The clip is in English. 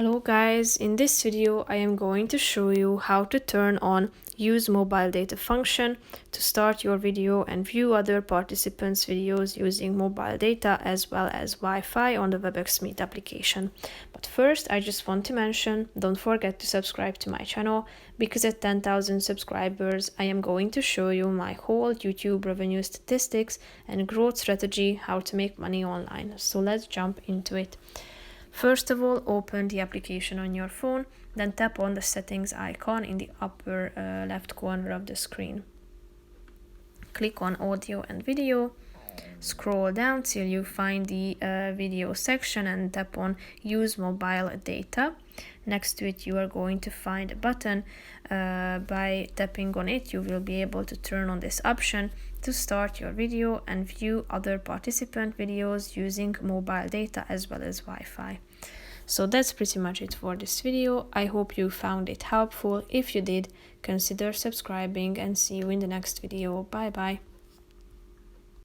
Hello guys, in this video I am going to show you how to turn on use mobile data function to start your video and view other participants' videos using mobile data as well as Wi-Fi on the Webex Meet application. But first I just want to mention, don't forget to subscribe to my channel because at 10,000 subscribers I am going to show you my whole YouTube revenue statistics and growth strategy, how to make money online. So let's jump into it. First of all, open the application on your phone, then tap on the settings icon in the upper left corner of the screen. Click on audio and video, scroll down till you find the video section and tap on use mobile data. Next to it you are going to find a button. By tapping on it you will be able to turn on this option to start your video and view other participant videos using mobile data as well as Wi-Fi. So that's pretty much it for this video. I hope you found it helpful. If you did, consider subscribing and see you in the next video. Bye bye.